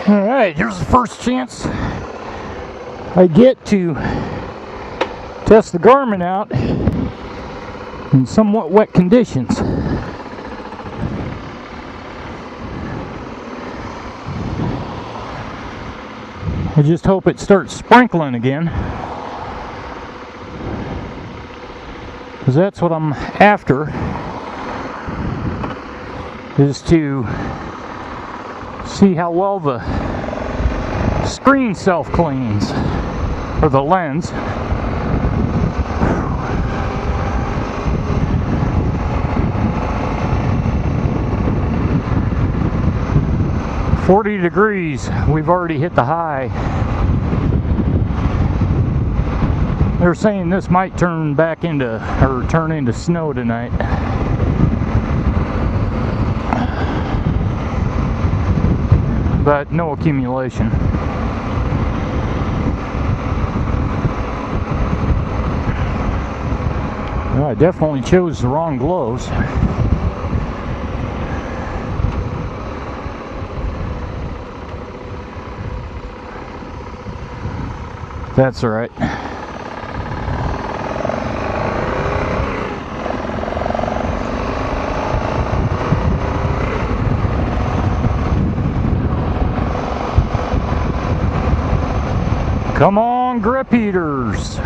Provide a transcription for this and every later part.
Alright, here's the first chance I get to test the Garmin out in somewhat wet conditions. I just hope it starts sprinkling again, because that's what I'm after, is to see how well the screen self-cleans, or the lens. "40 degrees, we've already hit the high." They're saying this might turn into snow tonight. But no accumulation. Well, I definitely chose the wrong gloves. That's all right. Come on, grip heaters.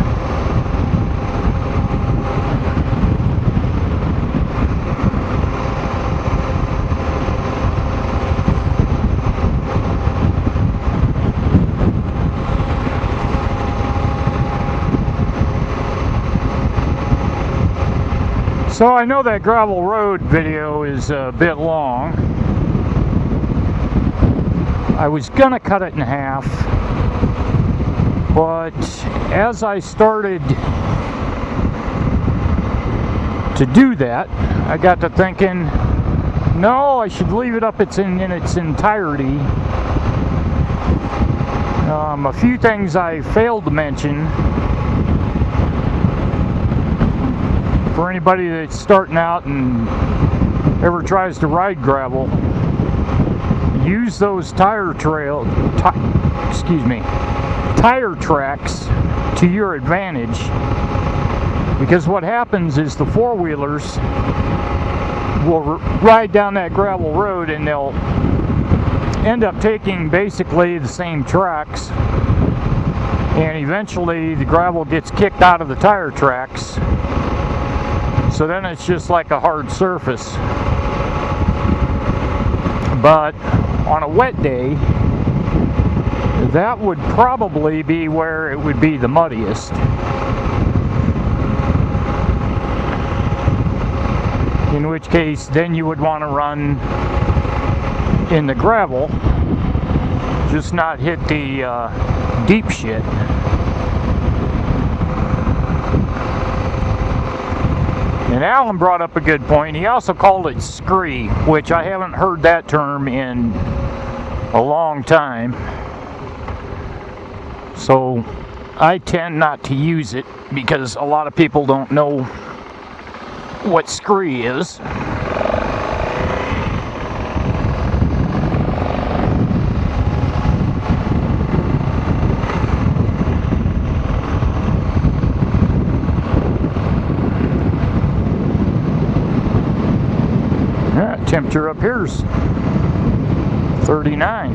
So I know that gravel road video is a bit long. I was gonna cut it in half, but as I started to do that, I got to thinking, no, I should leave it up in its entirety. A few things I failed to mention. For anybody that's starting out and ever tries to ride gravel, use those tire tracks to your advantage, because what happens is the four-wheelers will ride down that gravel road and they'll end up taking basically the same tracks, and eventually the gravel gets kicked out of the tire tracks, so then it's just like a hard surface. But on a wet day, that would probably be where it would be the muddiest. In which case, then you would want to run in the gravel, just not hit the deep shit. And Alan brought up a good point. He also called it scree, which I haven't heard that term in a long time. So I tend not to use it because a lot of people don't know what scree is. Temperature up here's 39.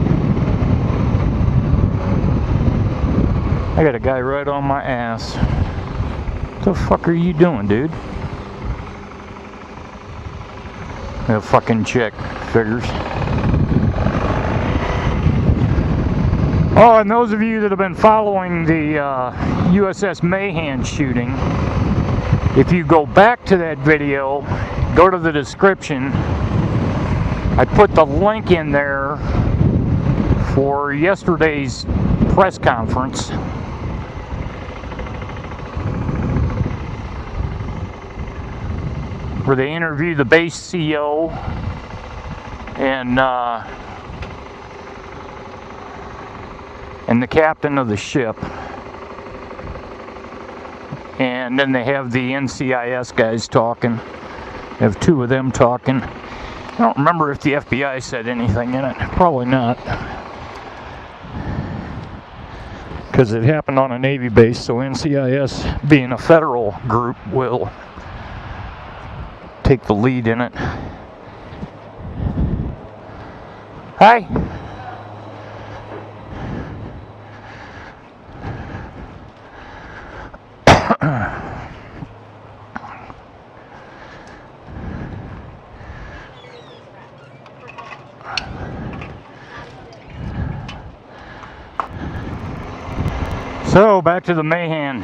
I got a guy right on my ass. What the fuck are you doing, dude? A fucking chick, figures. Oh, and those of you that have been following the USS Mayhan shooting, if you go back to that video, go to the description, I put the link in there for yesterday's press conference. Where they interviewed the base CO and the captain of the ship. And then they have the NCIS guys talking. They have two of them talking. I don't remember if the FBI said anything in it. Probably not. because it happened on a Navy base, so NCIS, being a federal group, will take the lead in it. Hi. So back to the Mahan,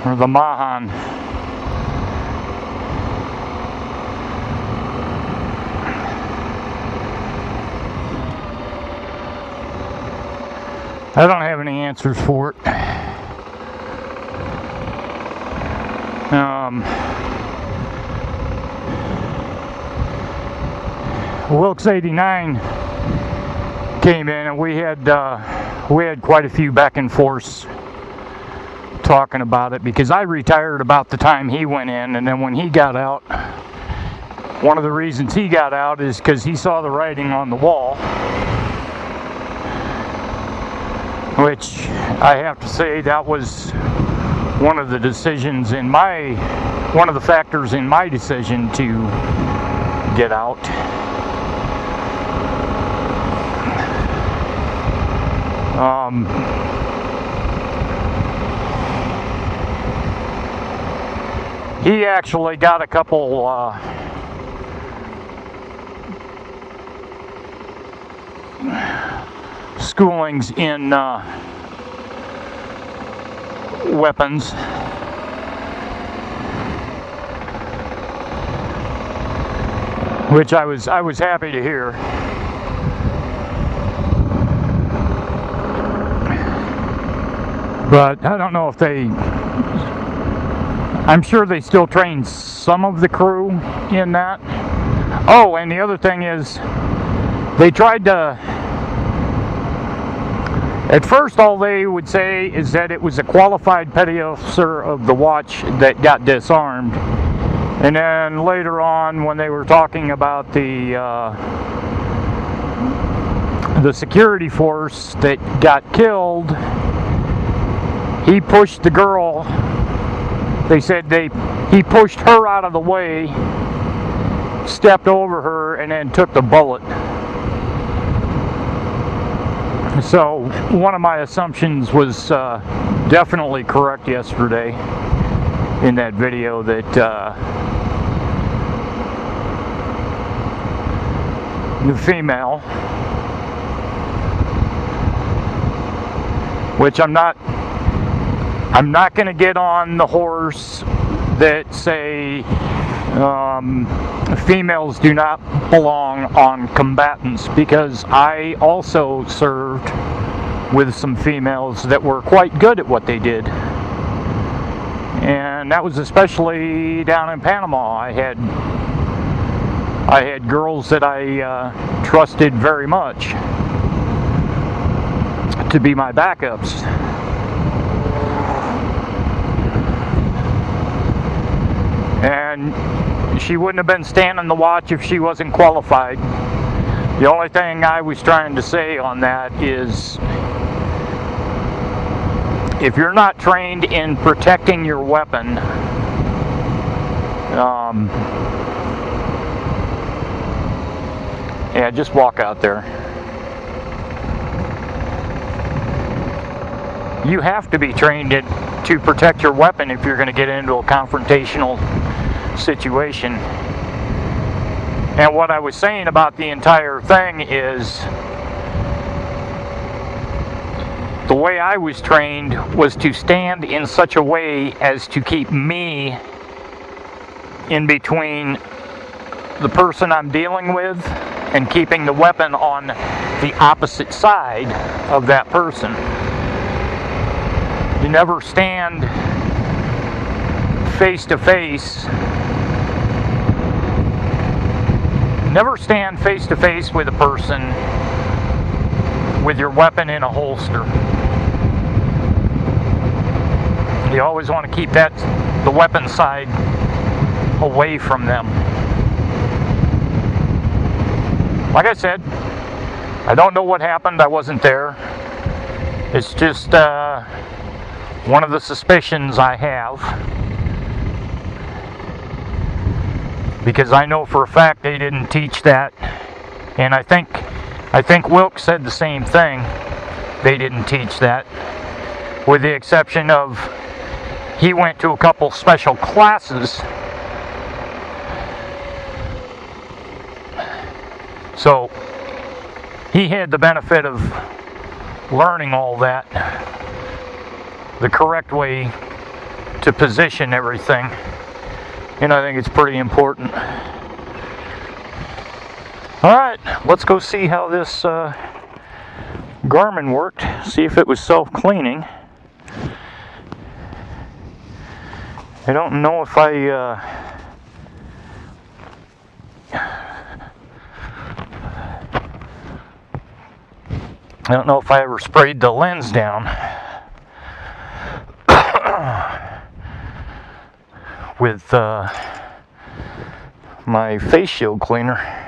or the Mahan. I don't have any answers for it. Wilkes 89 came in, and we had quite a few back and forths talking about it, because I retired about the time he went in, and then when he got out, one of the reasons he got out is because he saw the writing on the wall, which I have to say that was one of the decisions in one of the factors in my decision to get out. He actually got a couple schoolings in weapons, which I was happy to hear. But I don't know if I'm sure they still train some of the crew in that. Oh, and the other thing is, they tried to, at first all they would say is that it was a qualified petty officer of the watch that got disarmed. And then later on, when they were talking about the security force that got killed, he pushed the girl. They said he pushed her out of the way, stepped over her, and then took the bullet. So one of my assumptions was definitely correct yesterday in that video, that the female, which I'm not going to get on the horse that say females do not belong on combatants, because I also served with some females that were quite good at what they did. And that was especially down in Panama. I had girls that I trusted very much to be my backups. And she wouldn't have been standing the watch if she wasn't qualified. The only thing I was trying to say on that is, if you're not trained in protecting your weapon, yeah, just walk out there. You have to be trained to protect your weapon if you're going to get into a confrontational situation. And what I was saying about the entire thing is, the way I was trained was to stand in such a way as to keep me in between the person I'm dealing with and keeping the weapon on the opposite side of that person. You never stand face to face. Never stand face to face with a person with your weapon in a holster. You always want to keep the weapon side away from them. Like I said, I don't know what happened. I wasn't there. It's just one of the suspicions I have, because I know for a fact they didn't teach that, and I think Wilkes said the same thing. They didn't teach that, with the exception of he went to a couple special classes. So he had the benefit of learning all that, the correct way to position everything, and I think it's pretty important. Alright, let's go see how this Garmin worked, see if it was self-cleaning. I don't know if I don't know if I ever sprayed the lens down with my face shield cleaner.